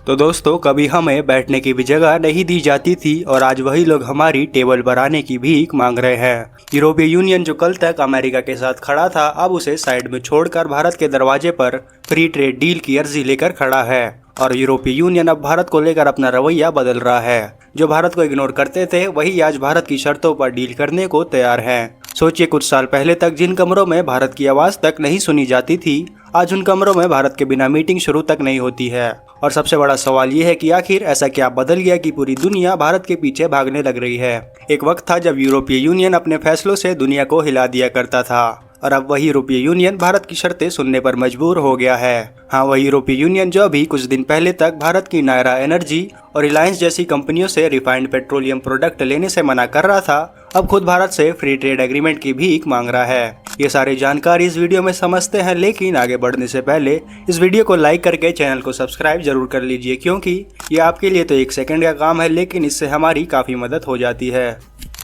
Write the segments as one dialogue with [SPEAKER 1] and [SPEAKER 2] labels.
[SPEAKER 1] तो दोस्तों, कभी हमें बैठने की भी जगह नहीं दी जाती थी और आज वही लोग हमारी टेबल पर आने की भीख मांग रहे हैं। यूरोपीय यूनियन जो कल तक अमेरिका के साथ खड़ा था, अब उसे साइड में छोड़कर भारत के दरवाजे पर फ्री ट्रेड डील की अर्जी लेकर खड़ा है। और यूरोपीय यूनियन अब भारत को लेकर अपना रवैया बदल रहा है। जो भारत को इग्नोर करते थे, वही आज भारत की शर्तों पर डील करने को तैयार हैं। सोचिए, कुछ साल पहले तक जिन कमरों में भारत की आवाज तक नहीं सुनी जाती थी, आज उन कमरों में भारत के बिना मीटिंग शुरू तक नहीं होती है। और सबसे बड़ा सवाल ये है कि आखिर ऐसा क्या बदल गया कि पूरी दुनिया भारत के पीछे भागने लग रही है। एक वक्त था जब यूरोपीय यूनियन अपने फैसलों से दुनिया को हिला दिया करता था, और अब वही यूरोपीय यूनियन भारत की शर्तें सुनने पर मजबूर हो गया है। हाँ, वही यूरोपीय यूनियन जो अभी कुछ दिन पहले तक भारत की नायरा एनर्जी और रिलायंस जैसी कंपनियों से रिफाइंड पेट्रोलियम प्रोडक्ट लेने से मना कर रहा था, अब खुद भारत से फ्री ट्रेड एग्रीमेंट की भीख मांग रहा है। ये सारी जानकारी इस वीडियो में समझते हैं, लेकिन आगे बढ़ने से पहले इस वीडियो को लाइक करके चैनल को सब्सक्राइब जरूर कर लीजिए, क्योंकि ये आपके लिए तो 1 सेकंड का काम है, लेकिन इससे हमारी काफ़ी मदद हो जाती है।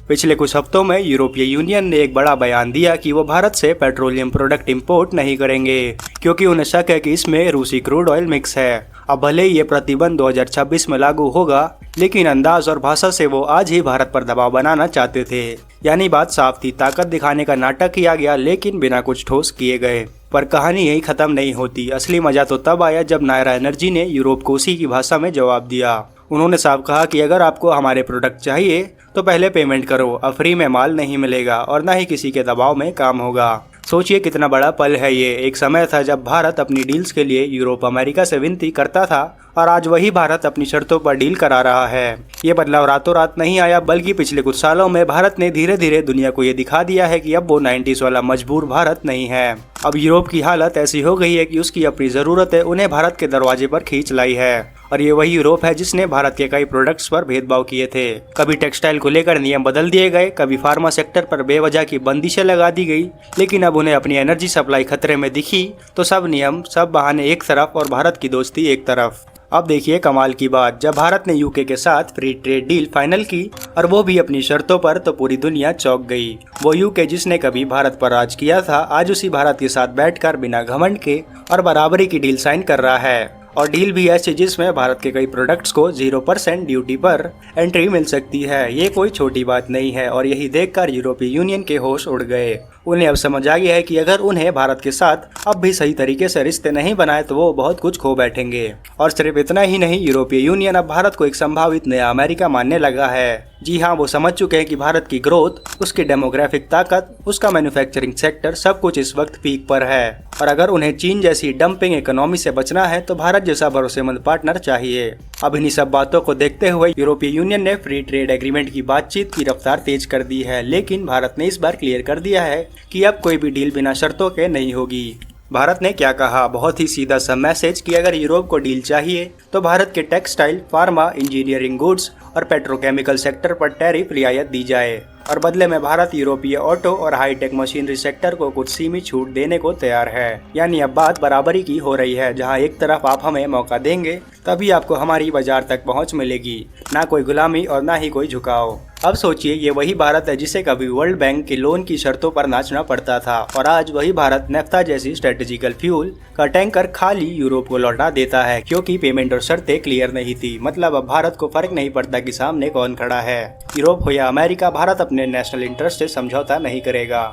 [SPEAKER 1] पिछले कुछ हफ्तों में यूरोपीय यूनियन ने एक बड़ा बयान दिया कि वो भारत से पेट्रोलियम प्रोडक्ट इंपोर्ट नहीं करेंगे, क्योंकि उन्हें शक है कि इसमें रूसी क्रूड ऑयल मिक्स है। अब भले ही ये प्रतिबंध 2026 में लागू होगा, लेकिन अंदाज और भाषा से वो आज ही भारत पर दबाव बनाना चाहते थे। यानी बात साफ थी, ताकत दिखाने का नाटक किया गया, लेकिन बिना कुछ ठोस किए गए। पर कहानी यही खत्म नहीं होती। असली मजा तो तब आया जब नायरा एनर्जी ने यूरोप को उसी की भाषा में जवाब दिया। उन्होंने साफ कहा कि अगर आपको हमारे प्रोडक्ट चाहिए तो पहले पेमेंट करो, अब फ्री में माल नहीं मिलेगा और न ही किसी के दबाव में काम होगा। सोचिए कितना बड़ा पल है ये। एक समय था जब भारत अपनी डील्स के लिए यूरोप अमेरिका से विनती करता था, और आज वही भारत अपनी शर्तों पर डील करा रहा है। ये बदलाव रातों रात नहीं आया, बल्कि पिछले कुछ सालों में भारत ने धीरे धीरे दुनिया को ये दिखा दिया है कि अब वो 90s वाला मजबूर भारत नहीं है। अब यूरोप की हालत ऐसी हो गई है कि उसकी अपनी जरूरत है उन्हें भारत के दरवाजे पर खींच लाई है। और ये वही यूरोप है जिसने भारत के कई प्रोडक्ट्स पर भेदभाव किए थे। कभी टेक्सटाइल को लेकर नियम बदल दिए गए, कभी फार्मा सेक्टर पर बेवजह की बंदिशें लगा दी गई, लेकिन अब उन्हें अपनी एनर्जी सप्लाई खतरे में दिखी तो सब नियम, सब बहाने एक तरफ और भारत की दोस्ती एक तरफ। अब देखिए कमाल की बात, जब भारत ने यूके के साथ फ्री ट्रेड डील फाइनल की, और वो भी अपनी शर्तों पर, तो पूरी दुनिया चौंक गई। वो यूके जिसने कभी भारत पर राज किया था, आज उसी भारत के साथ बैठकर बिना घमंड के और बराबरी की डील साइन कर रहा है। और डील भी ऐसी जिसमें भारत के कई प्रोडक्ट्स को 0% ड्यूटी पर एंट्री मिल सकती है। ये कोई छोटी बात नहीं है, और यही देखकर यूरोपीय यूनियन के होश उड़ गए। उन्हें अब समझ आ गया है कि अगर उन्हें भारत के साथ अब भी सही तरीके से रिश्ते नहीं बनाए तो वो बहुत कुछ खो बैठेंगे। और सिर्फ इतना ही नहीं, यूरोपीय यूनियन अब भारत को एक संभावित नया अमेरिका मानने लगा है। जी हाँ, वो समझ चुके हैं कि भारत की ग्रोथ, उसकी डेमोग्राफिक ताकत, उसका मैन्युफैक्चरिंग सेक्टर सब कुछ इस वक्त पीक पर है। और अगर उन्हें चीन जैसी डंपिंग इकोनॉमी से बचना है तो भारत जैसा भरोसेमंद पार्टनर चाहिए। अब इन्हीं सब बातों को देखते हुए यूरोपीय यूनियन ने फ्री ट्रेड एग्रीमेंट की बातचीत की रफ्तार तेज कर दी है, लेकिन भारत ने इस बार क्लियर कर दिया है कि अब कोई भी डील बिना शर्तों के नहीं होगी। भारत ने क्या कहा? बहुत ही सीधा सा मैसेज कि अगर यूरोप को डील चाहिए तो भारत के टेक्सटाइल, फार्मा, इंजीनियरिंग गुड्स और पेट्रोकेमिकल सेक्टर पर टैरिफ रियायत दी जाए, और बदले में भारत यूरोपीय ऑटो और हाईटेक मशीनरी सेक्टर को कुछ सीमित छूट देने को तैयार है। यानी अब बात बराबरी की हो रही है, जहां एक तरफ आप हमें मौका देंगे तभी आपको हमारी बाजार तक पहुंच मिलेगी, ना कोई गुलामी और ना ही कोई झुकाव। अब सोचिए, ये वही भारत है जिसे कभी वर्ल्ड बैंक के लोन की शर्तों पर नाचना पड़ता था, और आज वही भारत नेफ्ता जैसी स्ट्रेटेजिकल फ्यूल का टैंकर खाली यूरोप को लौटा देता है, क्योंकि पेमेंट और शर्तें क्लियर नहीं थी। मतलब अब भारत को फर्क नहीं पड़ता कि सामने कौन खड़ा है, यूरोप हो या अमेरिका, भारत अपने नेशनल इंटरेस्ट से समझौता नहीं करेगा।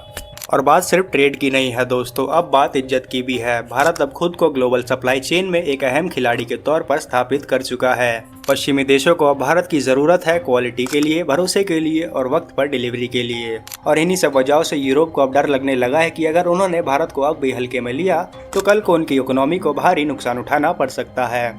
[SPEAKER 1] और बात सिर्फ ट्रेड की नहीं है दोस्तों, अब बात इज्जत की भी है। भारत अब खुद को ग्लोबल सप्लाई चेन में एक अहम खिलाड़ी के तौर पर स्थापित कर चुका है। पश्चिमी देशों को अब भारत की जरूरत है, क्वालिटी के लिए, भरोसे के लिए और वक्त पर डिलीवरी के लिए। और इन्हीं सब वजहों से यूरोप को अब डर लगने लगा है कि अगर उन्होंने भारत को अब भी हल्के में लिया तो कल को उनकी इकोनॉमी को भारी नुकसान उठाना पड़ सकता है।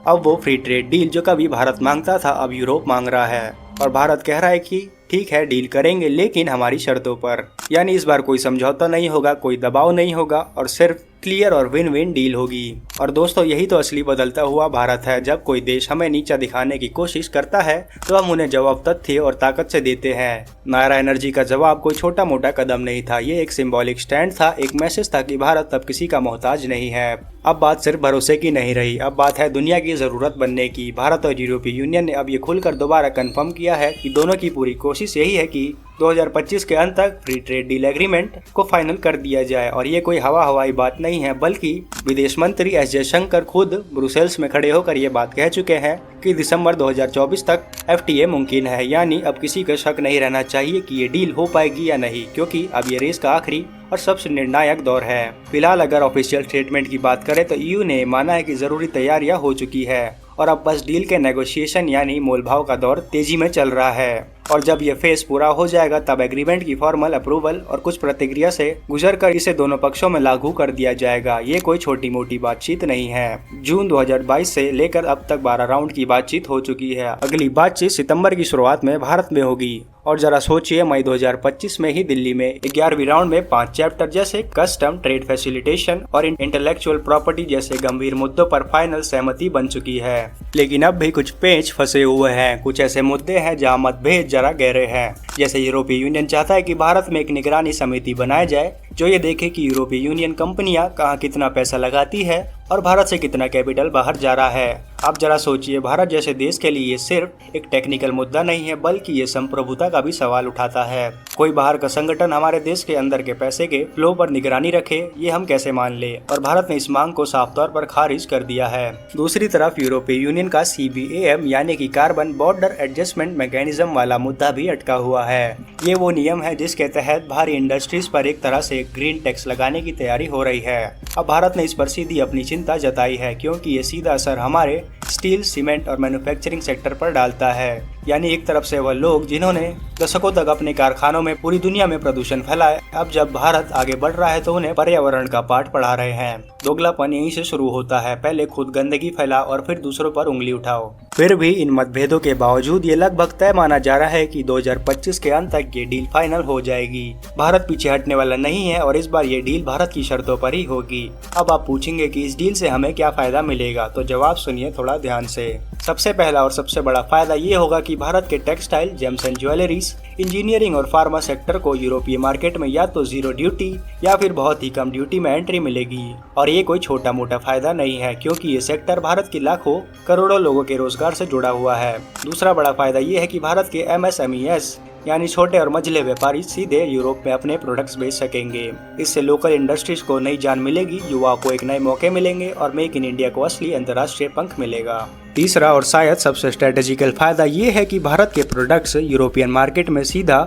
[SPEAKER 1] अब वो फ्री ट्रेड डील जो कभी भारत मांगता था, अब यूरोप मांग रहा है, और भारत कह रहा है कि ठीक है, डील करेंगे, लेकिन हमारी शर्तों पर। यानी इस बार कोई समझौता नहीं होगा, कोई दबाव नहीं होगा, और सिर्फ क्लियर और विन विन डील होगी। और दोस्तों, यही तो असली बदलता हुआ भारत है। जब कोई देश हमें नीचा दिखाने की कोशिश करता है तो हम उन्हें जवाब तथ्य और ताकत से देते हैं। नायरा एनर्जी का जवाब कोई छोटा मोटा कदम नहीं था, ये एक सिंबॉलिक स्टैंड था, एक मैसेज था कि भारत अब किसी का मोहताज नहीं है। अब बात सिर्फ भरोसे की नहीं रही, अब बात है दुनिया की जरूरत बनने की। भारत और यूरोपीय यूनियन ने अब ये खुलकर दोबारा कंफर्म किया है कि दोनों की पूरी कोशिश यही है कि 2025 के अंत तक फ्री ट्रेड डील एग्रीमेंट को फाइनल कर दिया जाए। और ये कोई हवाई बात नहीं है, बल्कि विदेश मंत्री एस जयशंकर खुद ब्रुसेल्स में खड़े होकर ये बात कह चुके हैं कि दिसंबर 2024 तक FTA मुमकिन है। यानी अब किसी का शक नहीं रहना चाहिए कि ये डील हो पाएगी या नहीं, क्योंकि अब ये रेस का आखिरी और सबसे निर्णायक दौर है। फिलहाल अगर ऑफिशियल स्टेटमेंट की बात करें तो EU ने माना है कि जरूरी तैयारियां हो चुकी है और अब बस डील के नेगोशिएशन यानी मोलभाव का दौर तेजी में चल रहा है। और जब ये फेज पूरा हो जाएगा तब एग्रीमेंट की फॉर्मल अप्रूवल और कुछ प्रतिक्रिया से गुजरकर इसे दोनों पक्षों में लागू कर दिया जाएगा। ये कोई छोटी मोटी बातचीत नहीं है। जून 2022 से लेकर अब तक 12 राउंड की बातचीत हो चुकी है। अगली बातचीत सितंबर की शुरुआत में भारत में होगी। और जरा सोचिए, मई 2025 में ही दिल्ली में 11वीं राउंड में 5 चैप्टर जैसे कस्टम, ट्रेड फैसिलिटेशन और इंटेलेक्चुअल प्रॉपर्टी जैसे गंभीर मुद्दों पर फाइनल सहमति बन चुकी है। लेकिन अब भी कुछ पेच फंसे हुए हैं। कुछ ऐसे मुद्दे हैं जहां मतभेद जरा गहरे हैं। जैसे यूरोपीय यूनियन चाहता है कि भारत में एक निगरानी समिति बनाया जाए जो ये देखे कि यूरोपीय यूनियन कंपनियां कहां कितना पैसा लगाती है और भारत से कितना कैपिटल बाहर जा रहा है। अब जरा सोचिए, भारत जैसे देश के लिए ये सिर्फ एक टेक्निकल मुद्दा नहीं है, बल्कि ये संप्रभुता का भी सवाल उठाता है। कोई बाहर का संगठन हमारे देश के अंदर के पैसे के फ्लो पर निगरानी रखे, ये हम कैसे मान ले? और भारत ने इस मांग को साफ तौर पर खारिज कर दिया है। दूसरी तरफ यूरोपीय यूनियन का CBAM यानी कि कार्बन बॉर्डर एडजस्टमेंट मैकेनिज्म वाला मुद्दा भी अटका हुआ है। ये वो नियम है जिसके तहत भारी इंडस्ट्रीज पर एक तरह से ग्रीन टैक्स लगाने की तैयारी हो रही है। अब भारत ने इस पर सीधी अपनी चिंता जताई है, क्योंकि ये सीधा असर हमारे स्टील, सीमेंट और मैन्युफैक्चरिंग सेक्टर पर डालता है। यानी एक तरफ से वह लोग जिन्होंने दशकों तक अपने कारखानों में पूरी दुनिया में प्रदूषण फैलाए, अब जब भारत आगे बढ़ रहा है तो उन्हें पर्यावरण का पाठ पढ़ा रहे हैं। दोगलापन यहीं से शुरू होता है। पहले खुद गंदगी फैलाओ और फिर दूसरों पर उंगली उठाओ। फिर भी इन मतभेदों के बावजूद ये लगभग तय माना जा रहा है कि 2025 के अंत तक ये डील फाइनल हो जाएगी। भारत पीछे हटने वाला नहीं है और इस बार ये डील भारत की शर्तों पर ही होगी। अब आप पूछेंगे कि इस डील से हमें क्या फायदा मिलेगा, तो जवाब सुनिए थोड़ा ध्यान से। सबसे पहला और सबसे बड़ा फायदा ये होगा कि भारत के textile, James and jewelleries, engineering और फार्मा सेक्टर को यूरोपीय मार्केट में या तो जीरो ड्यूटी या फिर बहुत ही कम ड्यूटी में एंट्री मिलेगी। और ये कोई छोटा मोटा फायदा नहीं है, क्योंकि ये सेक्टर भारत के लाखों करोड़ों लोगों के रोजगार से जुड़ा हुआ है। दूसरा बड़ा फायदा ये है कि भारत के MSMEs यानी छोटे और मझले व्यापारी सीधे यूरोप में अपने प्रोडक्ट्स बेच सकेंगे। इससे लोकल इंडस्ट्रीज को नई जान मिलेगी, युवाओं को एक नए मौके मिलेंगे और मेक इन इंडिया को असली अंतर्राष्ट्रीय पंख मिलेगा। तीसरा और शायद सबसे स्ट्रेटेजिकल फायदा ये है कि भारत के प्रोडक्ट्स यूरोपियन मार्केट में सीधा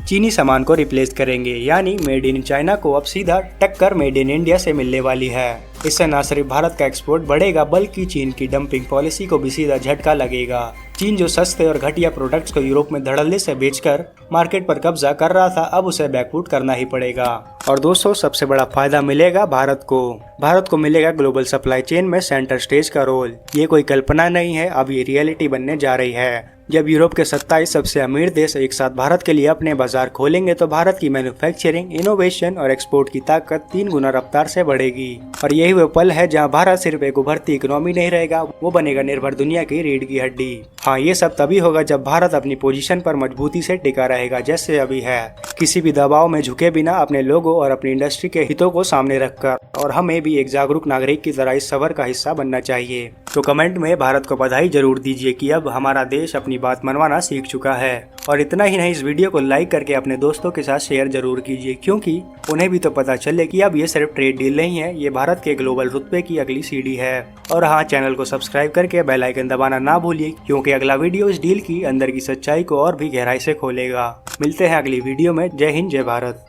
[SPEAKER 1] चीनी सामान को रिप्लेस करेंगे। यानी मेड इन चाइना को अब सीधा टक्कर मेड इन इंडिया से मिलने वाली है। इससे न सिर्फ भारत का एक्सपोर्ट बढ़ेगा, बल्कि चीन की डंपिंग पॉलिसी को भी सीधा झटका लगेगा। चीन जो सस्ते और घटिया प्रोडक्ट्स को यूरोप में धड़ल्ले से बेचकर मार्केट पर कब्जा कर रहा था, अब उसे बैकफुट करना ही पड़ेगा। और दोस्तों, सबसे बड़ा फायदा मिलेगा भारत को। भारत को मिलेगा ग्लोबल सप्लाई चेन में सेंटर स्टेज का रोल। ये कोई कल्पना नहीं है, अब ये रियलिटी बनने जा रही है। जब यूरोप के 27 सबसे अमीर देश एक साथ भारत के लिए अपने बाजार खोलेंगे तो भारत की मैन्युफैक्चरिंग, इनोवेशन और एक्सपोर्ट की ताकत 3 गुना रफ्तार से बढ़ेगी। और यही वो पल है जहां भारत सिर्फ एक उभरती इकोनॉमी नहीं रहेगा, वो बनेगा निर्भर दुनिया की रीढ़ की हड्डी। हाँ, ये सब तभी होगा जब भारत अपनी पोजीशन पर मजबूती से टिका रहेगा, जैसे अभी है, किसी भी दबाव में झुके बिना, अपने लोगों और अपनी इंडस्ट्री के हितों को सामने रखकर। और हमें भी एक जागरूक नागरिक की तरह इस सफर का हिस्सा बनना चाहिए। तो कमेंट में भारत को बधाई जरूर दीजिए कि अब हमारा देश अपनी बात मनवाना सीख चुका है। और इतना ही नहीं, इस वीडियो को लाइक करके अपने दोस्तों के साथ शेयर जरूर कीजिए, क्योंकि उन्हें भी तो पता चले कि अब ये सिर्फ ट्रेड डील नहीं है, ये भारत के ग्लोबल रुतबे की अगली सीढ़ी है। और हाँ, चैनल को सब्सक्राइब करके बेल आइकन दबाना ना भूलिए, क्योंकि अगला वीडियो इस डील की अंदर की सच्चाई को और भी गहराई से खोलेगा। मिलते हैं अगली वीडियो में। जय हिंद, जय भारत।